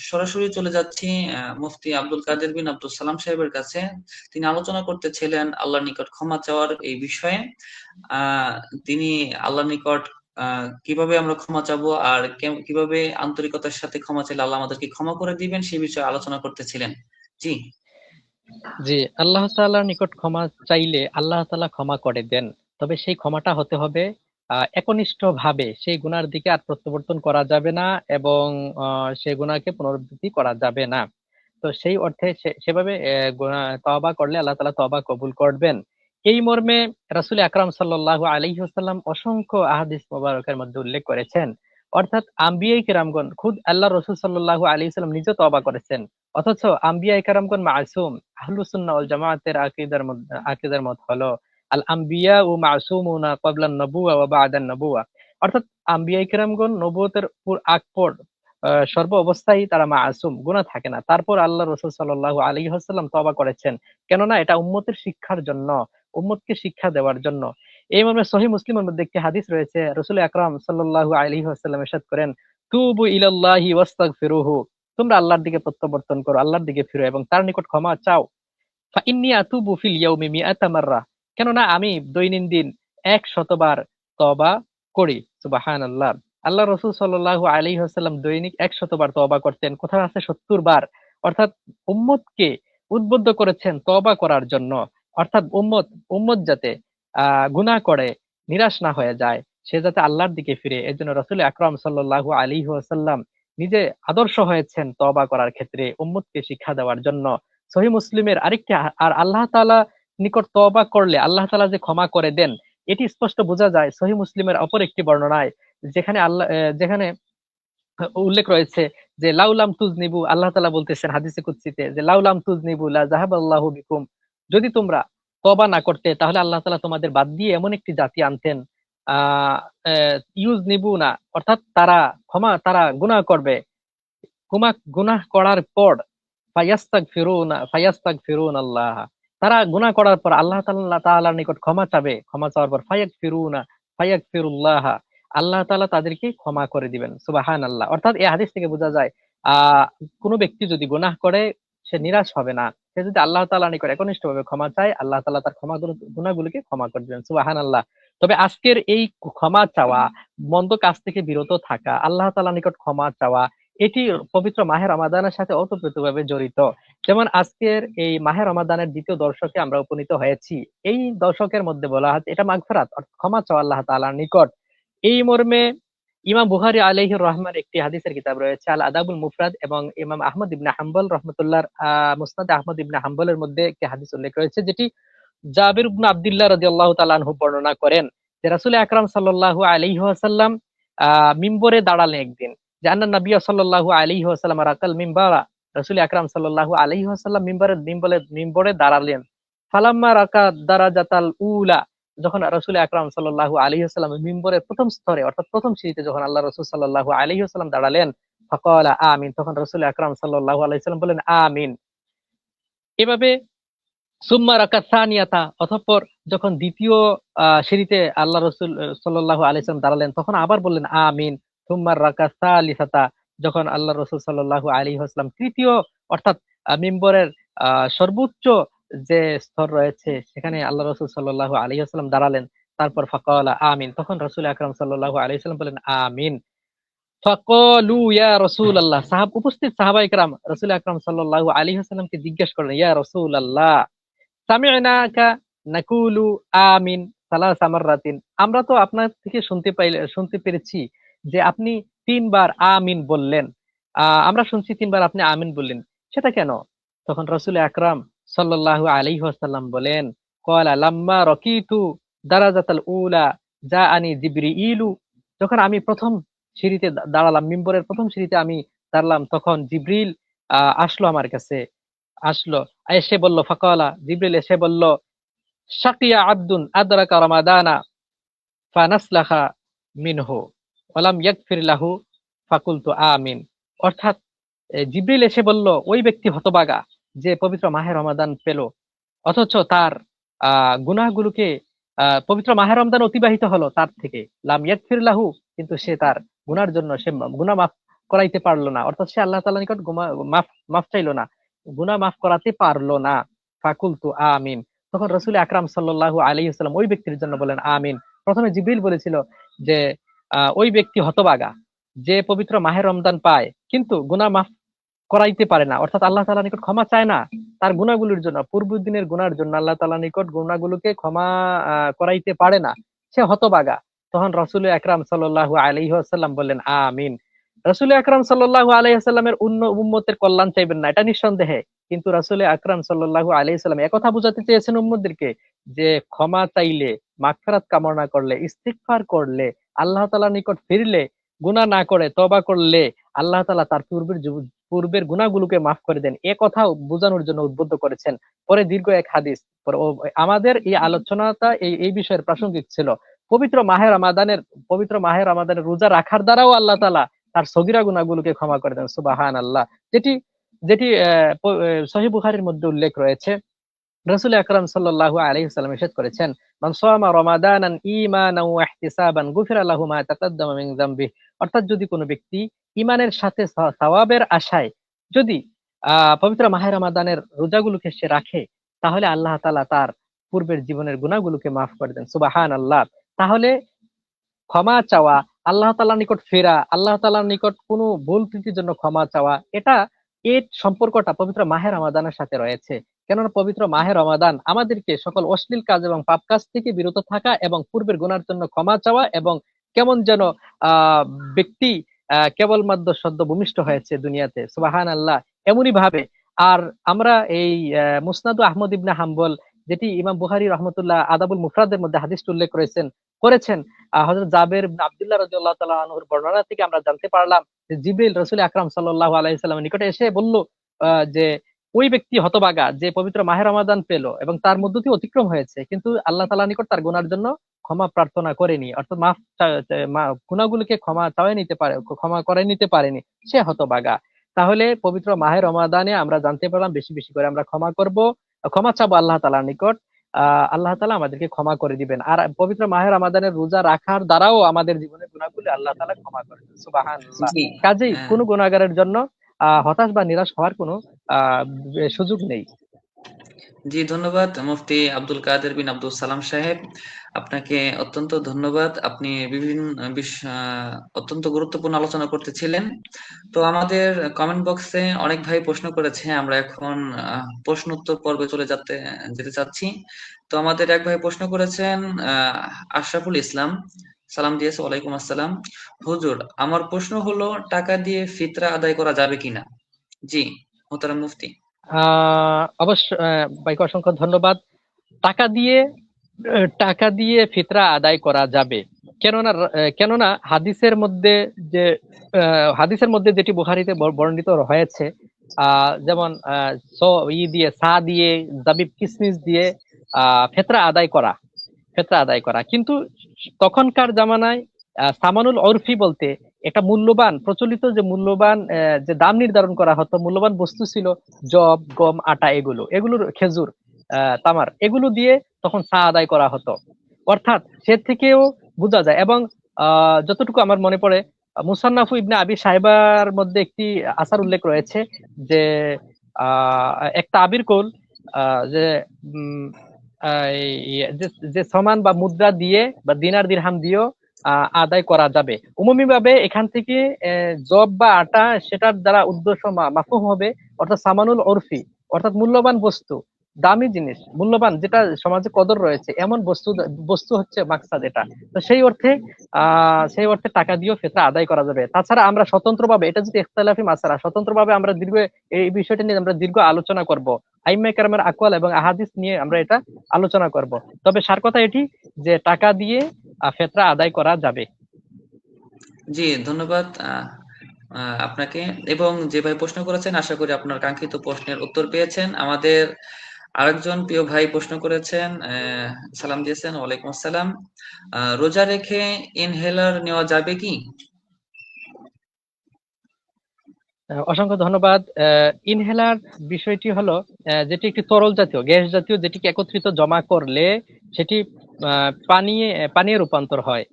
সরাসরি চলে যাচ্ছি মুফতি আব্দুল কাদের বিন আব্দুল সালাম সাহেবের কাছে। তিনি আলোচনা করতেছিলেন আল্লাহর নিকট ক্ষমা চাওয়ার এই বিষয়ে। তিনি আল্লাহর নিকট কিভাবে আমরা ক্ষমা চাবো আর কিভাবে আন্তরিকতার সাথে ক্ষমা চাইলে আল্লাহ আমাদেরকে ক্ষমা করে দিবেন সেই বিষয়ে আলোচনা করতেছিলেন। জি জি, আল্লাহ তাআলার নিকট ক্ষমা চাইলে আল্লাহ তাআলা ক্ষমা করে দেন। তবে সেই ক্ষমাটা হতে হবে একনিষ্ঠ ভাবে। সেই গুনার দিকে আর প্রত্যাবর্তন করা যাবে না এবং সেই গুনাহকে পুনরাবৃত্তি করা যাবে না। তো সেই অর্থে সেভাবে তওবা করলে আল্লাহ তাআলা তওবা কবুল করবেন। এই মর্মে রাসূল আকরাম সাল্লাল্লাহু আলাইহি ওয়াসাল্লাম অসংখ্য আহাদিস মোবারকের মধ্যে উল্লেখ করেছেন। অর্থাৎ আম্বিয়ায়ে কেরামগণ, খুদ আল্লাহ রাসূল সাল্লাল্লাহু আলাইহি ওয়াসাল্লাম নিজে তওবা করেছেন। অথচ আম্বিয়ায়ে কেরামগণ মাসুম। আহলুস সুন্নাহ ওয়াল জামাআতের আকীদার মত হলো আল আম্বিয়া ও মাসুমুনা ক্বাবলান নবুওয়া ওয়া বা'দান নবুওয়া। অর্থাৎ আম্বিয়ায়ে কেরামগণ নবুয়তের আগ পর সর্ব অবস্থায় তারা মাসুম, গুনাহ থাকে না। তারপর আল্লাহ রাসূল সাল্লাল্লাহু আলাইহি ওয়াসাল্লাম তওবা করেছেন। কেননা এটা উম্মতের শিক্ষার জন্য, উম্মতকে শিক্ষা দেওয়ার জন্য। এই মর্মে সহিহ মুসলিমের মধ্যে একটি হাদিস রয়েছে, রাসূল আকরাম সাল্লাল্লাহু আলাইহি ওয়াসাল্লাম ইরশাদ করেন, তুবু ইলাল্লাহি ওয়াস্তাগফিরুহু, তোমরা আল্লাহর দিকে প্রত্যাবর্তন করো, আল্লাহর দিকে ফিরো এবং তার নিকট ক্ষমা চাও। ফাইন্নী আতুবু ফিল ইয়াউমি মিআতা মাররা, কেননা আমি দৈনন্দিন 100 বার তওবা করি। সুবহানাল্লাহ। আল্লাহ রাসূল সাল্লাল্লাহু আলাইহি ওয়াসাল্লাম দৈনিক 100 বার তওবা করতেন। কোথাও আছে 70 বার। অর্থাৎ উম্মতকে উদ্বুদ্ধ করেছেন তওবা করার জন্য, অর্থাৎ উম্মত যাতে গুনাহ করে নিরাশ না হয়ে যায়, সে যাতে আল্লাহর দিকে ফিরে। এর জন্য রাসূল আকরাম সাল্লাল্লাহু আলাইহি ওয়াসাল্লাম নিজে আদর্শ হয়েছেন তওবা করার ক্ষেত্রে উম্মতকে শিক্ষা দেওয়ার জন্য। সহিহ মুসলিমের আরেকটি আর আল্লাহ তাআলা নিকট তওবা করলে আল্লাহ তাআলা যে ক্ষমা করে দেন, এটি স্পষ্ট বোঝা যায় সহিহ মুসলিমের অপর একটি বর্ণনায়, যেখানে উল্লেখ রয়েছে যে লাউলাম তুজনিবু, আল্লাহ তাআলা বলতেছেন হাদিসে কুদসিতে যে লাউলাম তুজনিবু লা যাহাবাল্লাহু বিকুম, যদি তোমরা তওবা না করতে তাহলে আল্লাহ তাআলা তোমাদের বাদ দিয়ে এমন একটি জাতি আনতেন আহ ইউজনিবু না, অর্থাৎ তারা গুনাহ করবে, গুনাহ করার পর ফায়াস্তাগফিরুন আল্লাহ, তারা গুনাহ করার পর আল্লাহ তাআলার নিকট ক্ষমা চাবে, ক্ষমা চাওয়ার পর ফায়াগফিরুল্লাহ, আল্লাহ তাআলা তাদেরকে ক্ষমা করে দিবেন। সুবহানাল্লাহ। অর্থাৎ এই হাদিস থেকে বোঝা যায় কোনো ব্যক্তি যদি গুনাহ করে সে নিরাশ হবে না, সে যদি আল্লাহ তাআলার নিকট একনিষ্ঠভাবে ক্ষমা চায় আল্লাহ তাআলা তার গুনাহগুলোকে ক্ষমা করে দিবেন। সুবহানাল্লাহ। তবে আজকের এই ক্ষমা চাওয়া, মন্দ কাজ থেকে বিরত থাকা, আল্লাহ তাআলার নিকট ক্ষমা চাওয়া, এটি পবিত্র মাহে রমাদানের সাথে ওতপ্রোতভাবে জড়িত। যেমন আজকের এই মাহে রমাদানের দ্বিতীয় দশকে আমরা উপনীত হয়েছি। এই দশকের মধ্যে বলা হচ্ছে এটা মাগফিরাত, অর্থাৎ ক্ষমা চাওয়া আল্লাহ তাআলার নিকট। এই মর্মে ইমাম বুখারী আলাইহির রহমান একটি হাদিসের কিতাব রয়েছে আল আদাবুল মুফরাদ, এবং ইমাম আহমদ ইবনে হাম্বল রহমাতুল্লাহর মুসনাদ আহমদ ইবনে হাম্বলের মধ্যে একটি হাদিস উল্লেখ রয়েছে, যেটি জাবির ইবনে আব্দুল্লাহ রাদিয়াল্লাহু তাআলা আনহু বর্ণনা করেন যে রাসূল আকরাম সাল্লাল্লাহু আলাইহি ওয়াসাল্লাম মিম্বরে দাঁড়ালেন একদিন, যে আন্না নবী সাল্লাল্লাহু আলাইহি ওয়াসাল্লাম রাকাল মিম্বারা, রাসূল আকরাম সাল্লাল্লাহু আলাইহি ওয়াসাল্লাম মিম্বরে দাঁড়ালেন। ফালাম্মা রাকা দারাজাতাল উলা, যখন রাসূল আকরাম সাল্লাল্লাহু আলাইহি ওয়াসাল্লাম মিম্বরের প্রথম স্তরে অর্থাৎ প্রথম সিঁড়িতে যখন আল্লাহ রাসূল সাল্লাল্লাহু আলাইহি ওয়াসাল্লাম দাঁড়ালেন, ফাকালা আমিন, তখন রাসূল আকরাম সাল্লাল্লাহু আলাইহি ওয়াসাল্লাম বললেন আমিন। এভাবে সুম্মা রাকাত সানিয়াতা, অতঃপর যখন দ্বিতীয় সিঁড়িতে আল্লাহ রাসূল সাল্লাল্লাহু আলাইহি ওয়াসাল্লাম দাঁড়ালেন তখন আবার বললেন আমিন। সুম্মা রাকাত সালিসাতা, যখন আল্লাহ রাসূল সাল্লাল্লাহু আলাইহি ওয়াসাল্লাম তৃতীয় অর্থাৎ মিম্বরের সর্বোচ্চ যে স্তর রয়েছে সেখানে আল্লাহ রাসূল সাল্লাল্লাহু আলাইহি ওয়াসাল্লাম দাঁড়ালেন, তারপর ফাকালা আমিন, তখন রাসূল আকরাম সাল্লাল্লাহু আলাইহি ওয়াসাল্লাম বললেন আমিন। ফাকালু ইয়া রাসূলুল্লাহ, উপস্থিত সাহাবায়ে কেরাম রাসূল আকরাম সাল্লাল্লাহু আলাইহি ওয়াসাল্লামকে জিজ্ঞেস করলেন ইয়া রাসূলুল্লাহ সামি'নাকা নাকুলু আমিন সালাসা মাররাতিন, আমরা তো আপনার থেকে শুনতে পেরেছি যে আপনি তিনবার আমিন বললেন, আমরা শুনছি তিনবার আপনি আমিন বললেন, সেটা কেন? তখন রাসূল আকরাম সাল্লাল্লাহু আলাইহি ওয়াসাল্লাম বলেন ক্বালা লাম্মা রাকিতু দারাজাতাল উলা জাআনি জিবরিলু, যখন আমি প্রথম সিঁড়িতে দাঁড়ালাম, মিম্বরের প্রথম সিঁড়িতে আমি দাঁড়ালাম, তখন জিবরিল আসলো আমার কাছে, আসলো, এসে বলল, ফাকালা, জিবরিল এসে বলল, শাকিয়া আব্দুন আদরাকা রমাদানা ফানাসলাখা মিনহু ওয়ালাম ইয়াগফির লাহু ফাকুলতু আমিন। অর্থাৎ জিবরিল এসে বলল ওই ব্যক্তি হতভাগা যে পবিত্র মাহে রমাদান পেল অথচ তার গুনাহগুলোকে পবিত্র মাহে রমজান অতিবাহিত হলো তার থেকে, লাম ইয়াগফির লাহু, কিন্তু সে তার গুনার জন্য সে গুনাহ মাফ করাইতে পারলো না, অর্থাৎ সে আল্লাহ তাআলার নিকট মাফ চাইলো না, গুনাহ মাফ করাতে পারলো না। ফাকুলতু আমিন, তখন রাসূল আকরাম সাল্লাল্লাহু আলাইহি ওয়াসাল্লাম ওই ব্যক্তির জন্য বলেন আমিন। প্রথমে জিবরিল বলেছিল যে ওই ব্যক্তি হতভাগা যে পবিত্র মাহে রমজান পায় কিন্তু গুনাহ মাফ করাইতে পারে না, অর্থাৎ আল্লাহ তাআলার নিকট ক্ষমা চায় না তার গুনাহগুলোর জন্য, পূর্ব দিনের গুনার জন্য আল্লাহ তাআলার নিকট গুনাহগুলোকে ক্ষমা করাইতে পারে না, সে হতভাগা। তখন রাসূল আকরাম সাল্লাল্লাহু আলাইহি ওয়াসাল্লাম বললেন আমিন। রাসূল আকরাম সাল্লাল্লাহু আলাইহি ওয়াসাল্লামের উম্মতের কল্যাণ চাইবেন না এটা নিঃসন্দেহে, কিন্তু রাসূল আকরাম সাল্লাল্লাহু আলাইহি ওয়াসাল্লাম একথা বোঝাতে চেয়েছেন উম্মতদেরকে যে ক্ষমা চাইলে, মাগফিরাত কামনা করলে, ইস্তিগফার করলে, আল্লাহ তাআলার নিকট ফিরলে, গুনাহ না করে তওবা করলে আল্লাহ তাআলা তার পূর্বের গুনাহগুলোকে মাফ করে দেন, এ কথা বোঝানোর জন্য উদ্বুদ্ধ করেছেন। পরে দীর্ঘ এক হাদিস, আমাদের এই আলোচনাটা এই বিষয়ের প্রাসঙ্গিক ছিল। পবিত্র মাহে রমাদানের রোজা রাখার দ্বারাও আল্লাহ তাআলা তার সগীরা গুনাহগুলোকে ক্ষমা করে দেন। সুবহানাল্লাহ। যেটি যেটি সহিহ বুখারীর মধ্যে উল্লেখ রয়েছে, রাসূল আকরাম সাল্লাল্লাহু আলাইহি ওয়াসাল্লাম ইরশাদ করেছেন, মান সামা রমাদানান ঈমানান ওয়া ইহতিসাবান গুফিরা লাহু মা তাকাদ্দামা মিন যামবি, অর্থাৎ যদি কোনো ব্যক্তি ঈমানের সাথে সওয়াবের আশায় যদি পবিত্র মাহে রমাদানের রোজাগুলোকে সে রাখে তাহলে আল্লাহ তাআলা তার পূর্বের জীবনের গুনাহগুলোকে মাফ করে দেন। সুবহানাল্লাহ। তাহলে ক্ষমা চাওয়া, আল্লাহ তাআলার নিকট ফেরা, আল্লাহ তাআলার নিকট কোনো ভুল ত্রুটির জন্য ক্ষমা চাওয়া, এটা এর সম্পর্কটা পবিত্র মাহে রমাদানের সাথে রয়েছে। কেননা পবিত্র মাহে রমাদান আমাদেরকে সকল অশ্লীল কাজ এবং পাপ কাজ থেকে বিরত থাকা এবং পূর্বের গুনার জন্য ক্ষমা চাওয়া এবং কেমন যেন আহ ব্যক্তি কেবলমাত্র সদ্য ভূমিষ্ঠ হয়েছে দুনিয়াতে, সুবাহান আল্লাহ, এমনই ভাবে। আর আমরা এই মুসনাদু আহমদ ইবনে হাম্বল, যেটি ইমাম বুখারী রহমতুল্লাহ আদাবুল মুফরাদের মধ্যে হাদিসটি উল্লেখ করেছেন হযরত জাবের ইবনে আব্দুল্লাহ রাদিয়াল্লাহু তাআলা আনহুর বর্ণনা থেকে আমরা জানতে পারলাম যে জিবরিল রাসূল আকরাম সাল্লাল্লাহু আলাইহি সাল্লামের নিকটে এসে বলল যে ওই ব্যক্তি হতভাগা যে পবিত্র মাহে রমাদান পেল এবং তার মধ্য দিয়ে অতিক্রম হয়েছে, কিন্তু আল্লাহ তাআলার নিকট তার গুনার জন্য ক্ষমা প্রার্থনা করেনি, অর্থাৎ গুনাহগুলোকে ক্ষমা করে নিতে পারেনি, সে হতভাগা। তাহলে পবিত্র মাহে রমাদানে আমরা জানতে পারলাম বেশি বেশি করে আমরা ক্ষমা চাবো আল্লাহ তাআলার নিকট। আল্লাহ তাআলা আমাদেরকে ক্ষমা করে দিবেন। আর পবিত্র মাহে রমাদানের রোজা রাখার দ্বারাও আমাদের জীবনের গুনাহগুলো আল্লাহ তাআলা ক্ষমা করে দেন, সুবহানাল্লাহ। জি। কাজেই কোনো গুনাহগারের জন্য হতাশ বা নিরাশ হওয়ার কোনো সুযোগ নেই। জি, ধন্যবাদ মুফতি আব্দুল কাদের বিন আব্দুল সালাম সাহেব, আপনাকে অত্যন্ত ধন্যবাদ। আপনি অত্যন্ত গুরুত্বপূর্ণ আলোচনা করতেছিলেন। তো আমাদের কমেন্ট বক্সে অনেক ভাই প্রশ্ন করেছে, আমরা এখন প্রশ্ন উত্তর পর্বে যেতে চাচ্ছি। তো আমাদের এক ভাই প্রশ্ন করেছেন, আশরাফুল ইসলাম সালাম দিয়েছে, ওয়ালাইকুম আসসালাম। হুজুর, আমার প্রশ্ন হলো টাকা দিয়ে ফিতরা আদায় করা যাবে কিনা? জি, মোহতারাম মুফতি। অবশ্য ভাইকে অসংখ্য ধন্যবাদ। টাকা দিয়ে ফিতরা আদায় করা যাবে, কেননা হাদিসের মধ্যে যেটি বুখারীতে বর্ণিত হয়েছে, যেমন সা দিয়ে, জাবিব কিসমিস দিয়ে ফিতরা আদায় করা, কিন্তু তখনকার জামানায় সামানুল উরফি বলতে একটা প্রচলিত যে মূল্যবান যে দাম নির্ধারণ করা হতো, মূল্যবান বস্তু ছিল জব, গম, আটা, এগুলোর খেজুর, তামার, এগুলো দিয়ে তখন চা আদায় করা হতো। অর্থাৎ সে থেকেও বোঝা যায়। এবং যতটুকু আমার মনে পড়ে, মুসান্নাফু ইবনে আবি সাহেবার মধ্যে একটি আসার উল্লেখ রয়েছে যে একটা আবির কৌল যে যে সমান বা মুদ্রা দিয়ে বা দিনার দিরহাম দিয়েও আদায় করা যাবে। উমুমি ভাবে এখান থেকে জব বা আটা সেটার দ্বারা উদ্দেশ্য মাফহুম হবে, অর্থাৎ সামানুল উরফি, অর্থাৎ মূল্যবান বস্তু, দামি জিনিস, মূল্যবান, যেটা সমাজে কদর রয়েছে, এমন বস্তু হচ্ছে মাকসাদ এটা। তো সেই অর্থে টাকা দিয়েও ফিতরা আদায় করা যাবে। তাছাড়া আমরা স্বতন্ত্রভাবে, এটা যদি ইখতিলাফি মাসালা, স্বতন্ত্রভাবে আমরা এই বিষয়টা নিয়ে আমরা দীর্ঘ আলোচনা করব, আইম্মায়ে কেরামের আকওয়াল এবং আহাদিস নিয়ে আমরা এটা আলোচনা করব। তবে সার কথা এটি যে টাকা দিয়ে ফিতরা আদায় করা যাবে। জি, ধন্যবাদ আপনাকে। এবং যে ভাই প্রশ্ন করেছেন, আশা করি আপনার কাঙ্ক্ষিত প্রশ্নের উত্তর পেয়েছেন। আমাদের আরেকজন প্রিয় ভাই প্রশ্ন করেছেন, সালাম দিয়েছেন, ওয়ালাইকুম আসসালাম। রোজা রেখে ইনহেলার নেওয়া যাবে কি? অসংখ্য ধন্যবাদ। ইনহেলার বিষয়টি হলো যেটি একটি তরল জাতীয়, গ্যাস জাতীয়, যেটিকে একত্রিত জমা করলে সেটি পানীয় রূপান্তর হয়।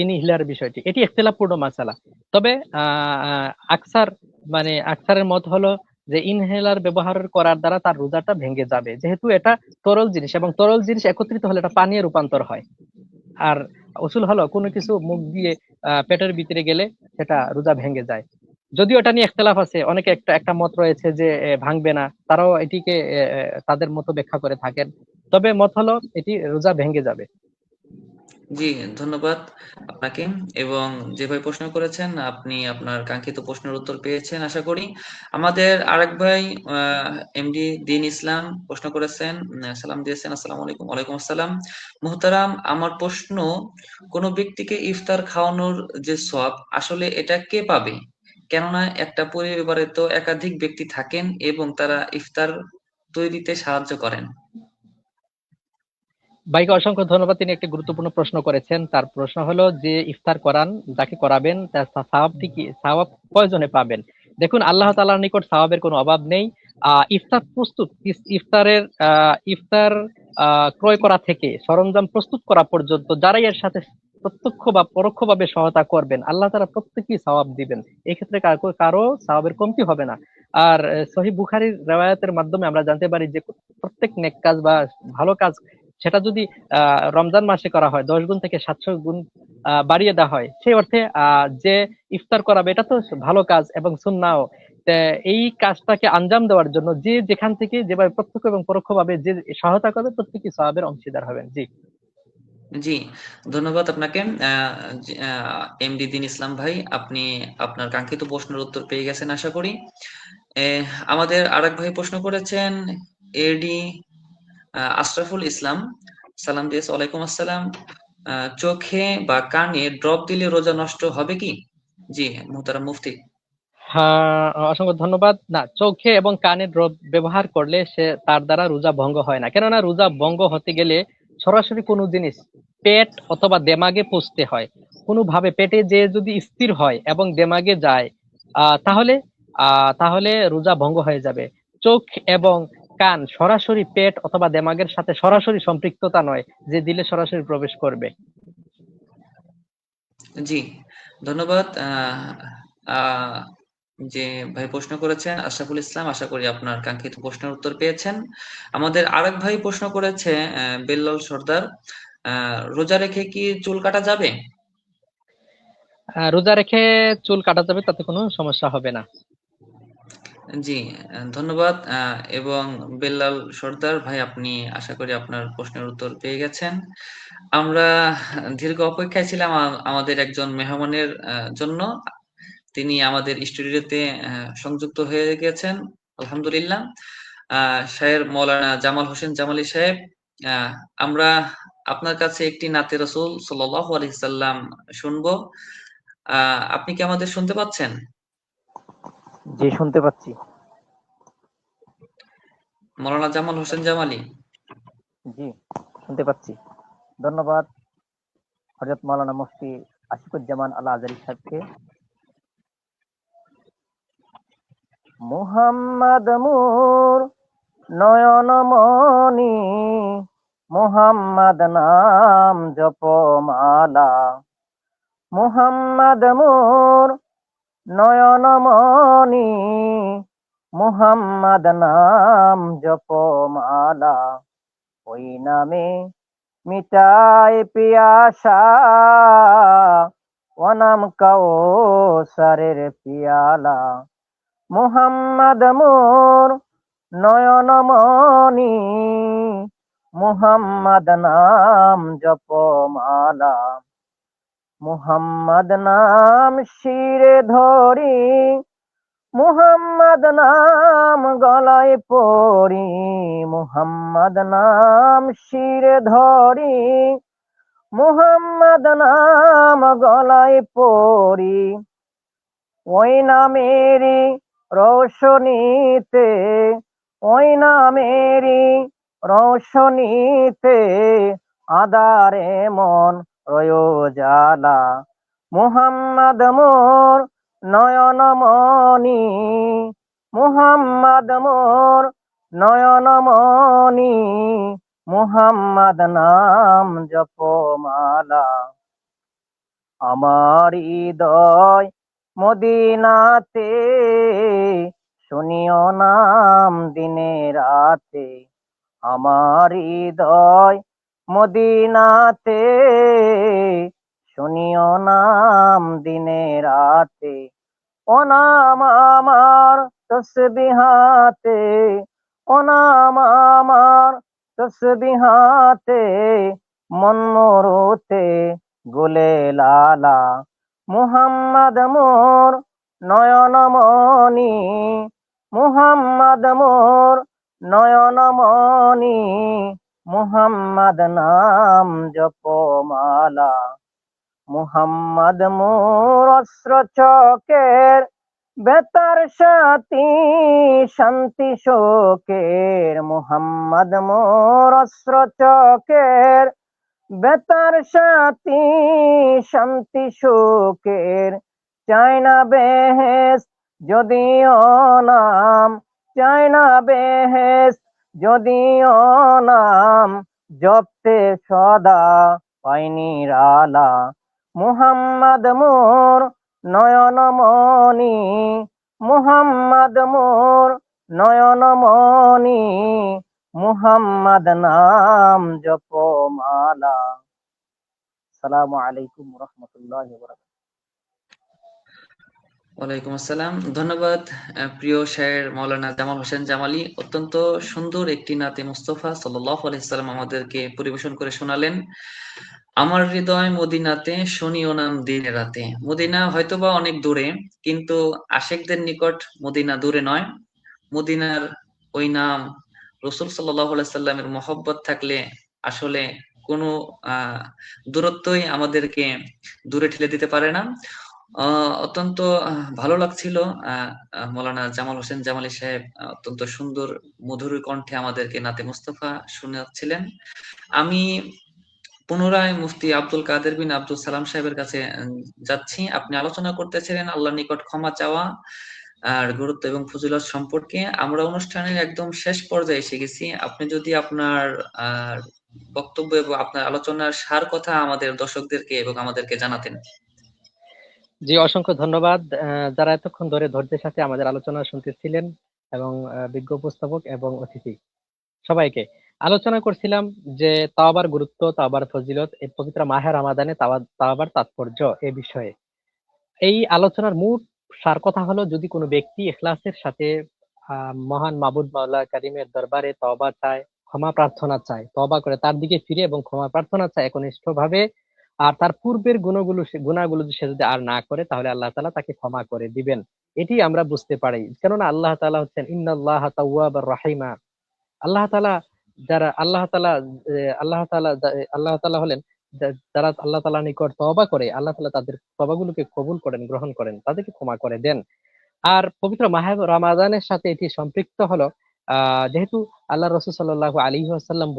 ইনহেলার বিষয়টি, এটি ইখতিলাফপূর্ণ মাসালা। তবে আকসারের মত হলো যে ইনহেলার ব্যবহার করার দ্বারা তার রোজাটা ভেঙে যাবে, যেহেতু এটা তরল জিনিস, এবং তরল জিনিস একত্রিত হলে এটা পানীয় রূপান্তর হয়। আর উসুল হলো কোনো কিছু মুখ দিয়ে পেটের ভিতরে গেলে সেটা রোজা ভেঙে যায়। যদিও এটা নিয়ে ইখতিলাফ আছে, অনেকে একটা মত রয়েছে যে ভাঙবে না, তারাও এটিকে তাদের মতো ব্যাখ্যা করে থাকেন। তবে মত হলো এটি রোজা ভেঙে যাবে। জি, ধন্যবাদ আপনাকে। এবং যে ভাই প্রশ্ন করেছেন, আপনি আপনার কাঙ্ক্ষিত প্রশ্নের উত্তর পেয়েছেন আশা করি। আমাদের আরেক ভাই এমডি দিন ইসলাম প্রশ্ন করেছেন, সালাম দিয়েছেন, আসসালামু আলাইকুম। ওয়ালাইকুম আসসালাম। মুহতারাম, আমার প্রশ্ন, কোনো ব্যক্তিকে ইফতার খাওয়ানোর যে সওয়াব, আসলে এটা কে পাবে? কেননা একটা পরিবারে তো একাধিক ব্যক্তি থাকেন এবং তারা ইফতার তৈরিতে সাহায্য করেন। ভাইকে অসংখ্য ধন্যবাদ, তিনি একটি গুরুত্বপূর্ণ প্রশ্ন করেছেন। তার প্রশ্ন হলো যে ইফতার যাকে করাবেন তার সওয়াব কয়জনে পাবেন? দেখুন, আল্লাহ তাআলার নিকট সওয়াবের কোনো অভাব নেই। ইফতার ক্রয় করা থেকে সরঞ্জাম প্রস্তুত করা পর্যন্ত যারাই এর সাথে প্রত্যক্ষ বা পরোক্ষভাবে সহায়তা করবেন, আল্লাহ তাআলা প্রত্যেকেই সওয়াব দিবেন। এই ক্ষেত্রে কারো সওয়াবের কমতি হবে না। আর সহিহ বুখারীর riwayat-এর মাধ্যমে আমরা জানতে পারি যে প্রত্যেক নেক কাজ বা ভালো কাজ, সেটা যদি রমজান মাসে করা হয় 10 গুণ থেকে 700 গুণ বাড়িয়ে দেওয়া হয়। সেই অর্থে যে ইফতার করাবে এটা তো ভালো কাজ এবং সুন্নাহও। তা এই কাজটাকে আঞ্জাম দেওয়ার জন্য যে যেখান থেকে যেভাবে প্রত্যক্ষ এবং পরোক্ষভাবে যে সহায়তা করবে প্রত্যেকে সওয়াবের অংশীদার হবেন। জি। জি, ধন্যবাদ আপনাকে এমডি দিন ইসলাম ভাই। আপনি আপনার কাঙ্ক্ষিত প্রশ্নের উত্তর পেয়ে গেছেন আশা করি। আমাদের আরেক ভাই প্রশ্ন করেছেন, এডি আশরাফুল ইসলাম, সালাম দিয়েছে, ওয়ালাইকুম আসসালাম। চোখে বা কানে ড্রপ দিলে রোজা নষ্ট হবে কি? জি মুহতারাম মুফতি। হ্যাঁ, অসংখ্য ধন্যবাদ। না, চোখে এবং কানে ড্রপ ব্যবহার করলে তার দ্বারা রোজা ভঙ্গ হয় না। কেননা রোজা ভঙ্গ হতে গেলে সরাসরি কোনো জিনিস পেট অথবা দেমাগে পৌঁছতে হয়। কোনোভাবে পেটে যে যদি স্থির হয় এবং দেমাগে যায়, তাহলে তাহলে রোজা ভঙ্গ হয়ে যাবে। চোখ এবং কান সরাসরি পেট অথবা দেমাগের সাথে সরাসরি সম্পৃক্ততা নয় যে দিলে সরাসরি প্রবেশ করবে। জি, ধন্যবাদ। আহ, যে ভাই প্রশ্ন করেছেন আশরাফুল ইসলাম, আশা করি আপনার কাঙ্ক্ষিত প্রশ্নের উত্তর পেয়েছেন। আমাদের আরেক ভাই প্রশ্ন করেছে বেল্লাল সর্দার, রোজা রেখে কি চুল কাটা যাবে? রোজা রেখে চুল কাটা যাবে, তাতে কোনো সমস্যা হবে না। জি, ধন্যবাদ। এবং বেল্লাল সর্দার ভাই, আপনি আশা করি আপনার প্রশ্নের উত্তর পেয়ে গেছেন। আমরা দীর্ঘ অপেক্ষায় ছিলাম আমাদের একজন মেহমানের জন্য। তিনি আমাদের স্টুডিওতে সংযুক্ত হয়ে গেছেন, আলহামদুলিল্লাহ। শায়ের মৌলানা জামাল হোসেন জামালি সাহেব, আহ, আমরা আপনার কাছে একটি নাতে রাসূল সাল্লাল্লাহু আলাইহি সাল্লাম শুনবো। আপনি কি আমাদের শুনতে পাচ্ছেন? জি, শুনতে পাচ্ছি। মৌলানা জামাল হোসেন জামালি। জি, শুনতে পাচ্ছি। ধন্যবাদ হযরত মাওলানা মুফতি আশিকুজ্জামান আল আজহারী সাহেবকে। মুহাম্মদ মোর নয়নমণি, মুহাম্মদ নাম জপমালা। মুহাম্মদ মোর নয়নমণি, মুহাম্মদ নাম জপমালা। ওই নামে মিটায় পিয়াসা, ও নাম কাউসারের পিয়ালা। মুহাম্মদ মোর নয়নমণি, মুহাম্মদ নাম জপমালা। মুহাম্মদ নাম শিরে ধরি, মুহাম্মদ নাম গলায় পড়ি। মুহাম্মদ নাম শিরে ধরি, মুহাম্মদ নাম গলায় পড়ি। ওই নামেরই রোশনীতে, ওই নামেরই রোশনীতে আধারে মন রয়োজালা। মুহাম্মদ মোর নয়নমণি, মুহাম্মদ মোর নয়নমণি, মুহাম্মদ নাম জপমালা। আমার হৃদয় মদিনাতে, শুনিও নাম দিনে রাতে। আমার হৃদয় মদিনাতে, শুনিও নাম দিনে রাতে। ও নাম আমার তসবিহাতে, ও নাম আমার তসবিহাতে, মন মরুতে গুলে লালা। মুহাম্মদ মোর নয়নমণি, মুহাম্মদ মোর নয়নমণি, মুহাম্মদ নাম জপমালা। মুহাম্মদ মোর অস্ত্র চকের বেতার সাথী, শান্তি শোকের। মুহাম্মদ মোর অস্ত্র চকের বেতার সাথী, শান্তি শোকের। চাই না বেহেশত যদিও নাম, চাই না বেহেশত যদিও নাম, জপতে সদা পাইনি রালা। মুহাম্মদ মোর নয়নমণি, মুহাম্মদ মোর নয়নমণি, মুহাম্মদ নাম জপমালা। আসসালামু আলাইকুম ওয়া রাহমাতুল্লাহি ওয়া বারাকাতুহু। ওয়ালাইকুম আসসালাম। ধন্যবাদ প্রিয় শায়ের মাওলানা জামাল হোসেন জামালি। অত্যন্ত সুন্দর একটি নাতে মুস্তফা সাল্লাল্লাহু আলাইহি সাল্লাম আমাদেরকে পরিবেশন করে শোনালেন। আমার হৃদয় মদিনাতে, শুনিও নাম দিনে রাতে। মদিনা হয়তোবা অনেক দূরে, কিন্তু আশিকদের নিকট মদিনা দূরে নয়। মদিনার ওই নাম, রসুল সাল্লাল্লাহু আলাইহি সাল্লামের মহব্বত থাকলে আসলে কোনো আহ দূরত্বই আমাদেরকে দূরে ঠেলে দিতে পারে না। অত্যন্ত ভালো লাগছিল মৌলানা জামাল হোসেন জামালি সাহেব অত্যন্ত সুন্দর মধুর কণ্ঠে আমাদেরকে নাতে মুস্তফা শোনাচ্ছিলেন। আমি পুনরায় মুফতি আব্দুল কাদের বিন আব্দুল সালাম সাহেবের কাছে যাচ্ছি। আপনি আলোচনা করতেছিলেন আল্লাহর নিকট ক্ষমা চাওয়া আর গুরুত্ব এবং ফজিলত সম্পর্কে। আমরা অনুষ্ঠানের একদম শেষ পর্যায়ে এসে গেছি। আপনি যদি আপনার বক্তব্য এবং আপনার আলোচনার সার কথা আমাদের দর্শকদেরকে এবং আমাদেরকে জানাতেন। জি, অসংখ্য ধন্যবাদ যারা এতক্ষণ ধরে ধৈর্যের সাথে আমাদের আলোচনা শুনতেছিলেন, এবং বিজ্ঞ উপস্থাপক এবং অতিথি সবাইকে। আলোচনা করছিলাম যে তাওবার গুরুত্ব, তাওবার ফজিলত, এই পবিত্র মাহে রমাদানে তাওবার তাৎপর্য এ বিষয়ে। এই আলোচনার মূল সার কথা হলো, যদি কোনো ব্যক্তি ইখলাসের সাথে মহান মাবুদ মাওলা কারিমের দরবারে তওবা চায়, ক্ষমা প্রার্থনা চায়, তওবা করে তার দিকে ফিরে এবং ক্ষমা প্রার্থনা চায় একনিষ্ঠ ভাবে, আর তার পূর্বের গুনাহগুলো সে যদি আর না করে, তাহলে আল্লাহ তাআলা তাকে ক্ষমা করে দিবেন। এটি আমরা বুঝতে পারি, কেননা আল্লাহ তাআলা হচ্ছেন ইন্নাল্লাহা তাওয়াবুর রাহিমা। আল্লাহ তাআলা যারা আল্লাহ তাআলা হলেন যারা আল্লাহ তাআলার নিকট তওবা করে, আল্লাহ তাআলা তাদের তওবাগুলোকে কবুল করেন, গ্রহণ করেন, তাদেরকে ক্ষমা করে দেন। আর পবিত্র মাহে রমাদানের সাথে এটি সম্পৃক্ত হলো, যেহেতু আল্লাহ রাসূল সাল্লাল্লাহু আলাইহি ওয়াসাল্লাম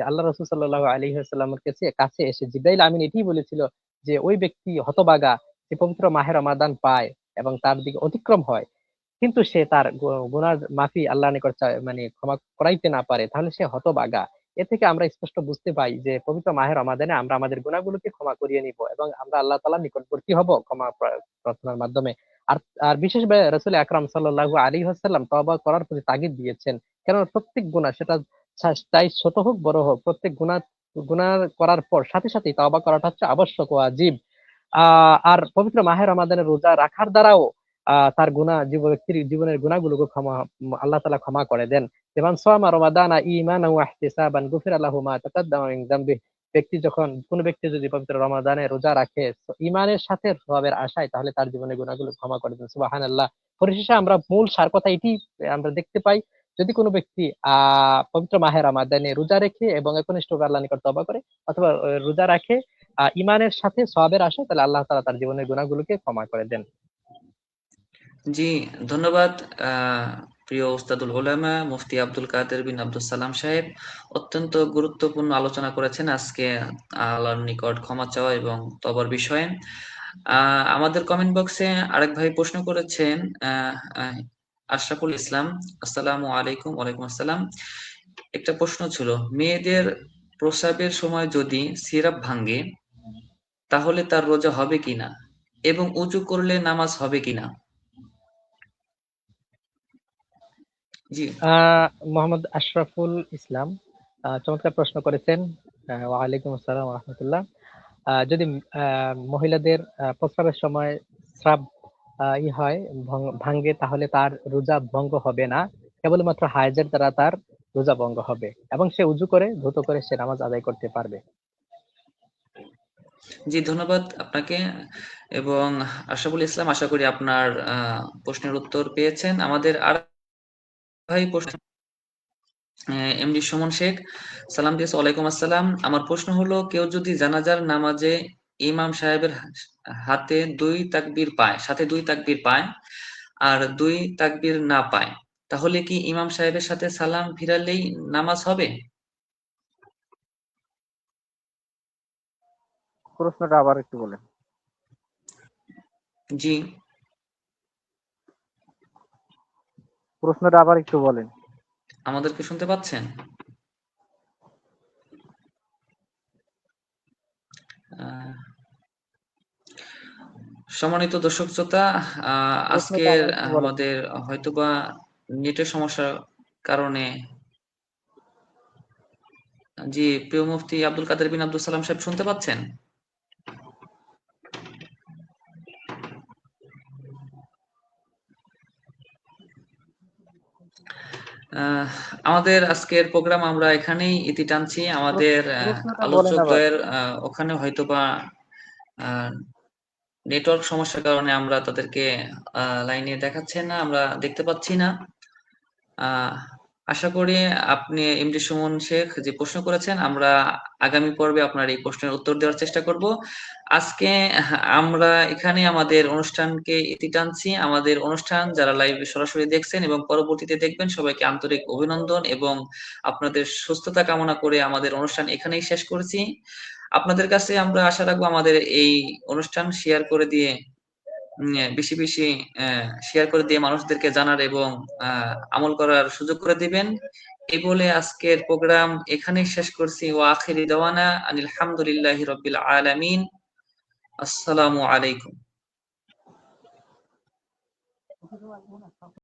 আল্লাহ রাসূল সাল্লাল্লাহু আলাইহি ওয়াসাল্লামের কাছে এসে জিবরাইল আমিন এটি বলেছিল যে ওই ব্যক্তি হতভাগা যে পবিত্র মাহে রমাদান পায় এবং তার দিকে অতিক্রম হয়, কিন্তু সে তার গুনার মাফি আল্লাহর নিকট মানে ক্ষমা করাইতে না পারে, তাহলে সে হতভাগা। এ থেকে আমরা স্পষ্ট বুঝতে পাই যে পবিত্র মাহে রমাদানে আমরা আমাদের গুনাহগুলোকে ক্ষমা করিয়ে নিব এবং আমরা আল্লাহ তাআলার নিকটবর্তী হব ক্ষমা প্রার্থনার মাধ্যমে। আর আর বিশেষভাবে রাসূল আকরাম সাল্লাল্লাহু আলাইহি ওয়াসাল্লাম তওবা করার প্রতি তাগিদ দিয়েছেন, কেন প্রত্যেক গুনাহ, সেটা চাই ছোট হোক বড় হোক, প্রত্যেক গুনাহ করার পর সাথে সাথে তওবা করাটা হচ্ছে আবশ্যক, ওয়াজিব। আর পবিত্র মাহে রমাদানের রোজা রাখার দ্বারাও তার ব্যক্তির জীবনের গুনাহগুলোকে আল্লাহ তাআলা ক্ষমা করে দেন। যেমন সামা রমাদানা ঈমানান ওয়া ইহতিসাবান গুফিরা লাহু মা তাকাদ্দামা মিন যামবিহি। কোন ব্যক্তি যদি পবিত্র রমাদানে রোজা রাখে ঈমানের সাথে সওয়াবের আশায়, তাহলে তার জীবনের গুনাহগুলো ক্ষমা করে দেন। সুবহানাল্লাহ। পরিশেষে আমরা মূল সার কথা এটি আমরা দেখতে পাই, যদি কোনো ব্যক্তি পবিত্র মাহে রমাদানে রোজা রেখে এবং একনিষ্ঠভাবে আল্লাহর নিকট তওবা করে, অথবা রোজা রাখে ঈমানের সাথে সওয়াবের আশায়, তাহলে আল্লাহ তাআলা তার জীবনের গুনাহগুলোকে ক্ষমা করে দেন। জি, ধন্যবাদ প্রিয় উস্তাদুল উলামা মুফতি আব্দুল কাদের বিন আব্দুল সালাম সাহেব। অত্যন্ত গুরুত্বপূর্ণ আলোচনা করেছেন আজকে আল্লাহর নিকট ক্ষমা চাওয়া এবং তওবার বিষয়ে। আমাদের কমেন্ট বক্সে আরেক ভাই প্রশ্ন করেছেন, আশরাফুল ইসলাম। আসসালামু আলাইকুম। ওয়ালাইকুম আসসালাম। একটা প্রশ্ন ছিল, মেয়েদের প্রস্রাবের সময় যদি সিরাপ ভাঙে তাহলে তার রোজা হবে কিনা এবং উজু করলে নামাজ হবে কিনা? জি। মোহাম্মদ আশরাফুল ইসলাম চমৎকার প্রশ্ন করেছেন। ওয়ালাইকুম আসসালাম ওয়া রাহমাতুল্লাহ। যদি মহিলাদের প্রস্রাবের সময় স্রাব হয়, ভাঙ্গে, তাহলে তার রোজা ভঙ্গ হবে না, কেবলমাত্র হায়েজের দ্বারা তার রোজা ভঙ্গ হবে, এবং সে উজু করে ধৌত করে সে নামাজ আদায় করতে পারবে। জি, ধন্যবাদ আপনাকে এবং আশরাফুল ইসলাম, আশা করি আপনার প্রশ্নের উত্তর পেয়েছেন। আমাদের আর ভাই প্রশ্ন, এমডি সুমন শেখ সালাম দিয়েছে। ওয়ালাইকুম আসসালাম। আমার প্রশ্ন হলো, কেউ যদি জানাজার নামাজে ইমাম সাহেবের হাতে সাথে দুই তাকবীর পায় আর দুই তাকবীর না পায়, তাহলে কি ইমাম সাহেবের সাথে সালাম ফিরালেই নামাজ হবে? প্রশ্নটা আবার একটু বলেন। জি, প্রশ্নটা আবার একটু বলেন। আমাদেরকে শুনতে পাচ্ছেন? সম্মানিত দর্শক শ্রোতা, প্রশ্নটা আজকের আবার একটু বলেন। আমাদের হয়তোবা নেটের সমস্যার কারণে, জি, প্রিয় মুফতি আব্দুল কাদের বিন আব্দুল সালাম সাহেব শুনতে পাচ্ছেন? আমাদের আজকের প্রোগ্রাম আমরা এখানেই ইতি টানছি। আমাদের প্রশ্নটা বলেন আবার। আলোচকদের ওখানে হয়তোবা নেটওয়ার্ক সমস্যার কারণে আমরা তাদেরকে লাইনে দেখাচ্ছে না, আমরা দেখতে পাচ্ছি না। আশা করি আপনি এমডি সুমন শেখ যে প্রশ্ন করেছেন, আমরা আগামী পর্বে আপনার এই প্রশ্নের উত্তর দেওয়ার চেষ্টা করব। আজকে আমরা এখানে আমাদের অনুষ্ঠানকে ইতি টানছি। আমাদের অনুষ্ঠান যারা লাইভে সরাসরি দেখছেন এবং পরবর্তীতে দেখবেন, সবাইকে আন্তরিক অভিনন্দন এবং আপনাদের সুস্থতা কামনা করে আমাদের অনুষ্ঠান এখানেই শেষ করছি। আপনাদের কাছে আমরা আশা রাখবো আমাদের এই অনুষ্ঠান শেয়ার করে দিয়ে বেশি বেশি শেয়ার করে দিয়ে মানুষদেরকে জানার এবং আমল করার সুযোগ করে দিবেন। এই বলে আজকের প্রোগ্রাম এখানেই শেষ করছি। ওয়া আখিরি দাওয়ানা আনিল হামদুলিল্লাহি রাব্বিল আলামিন। আসসালামু আলাইকুম।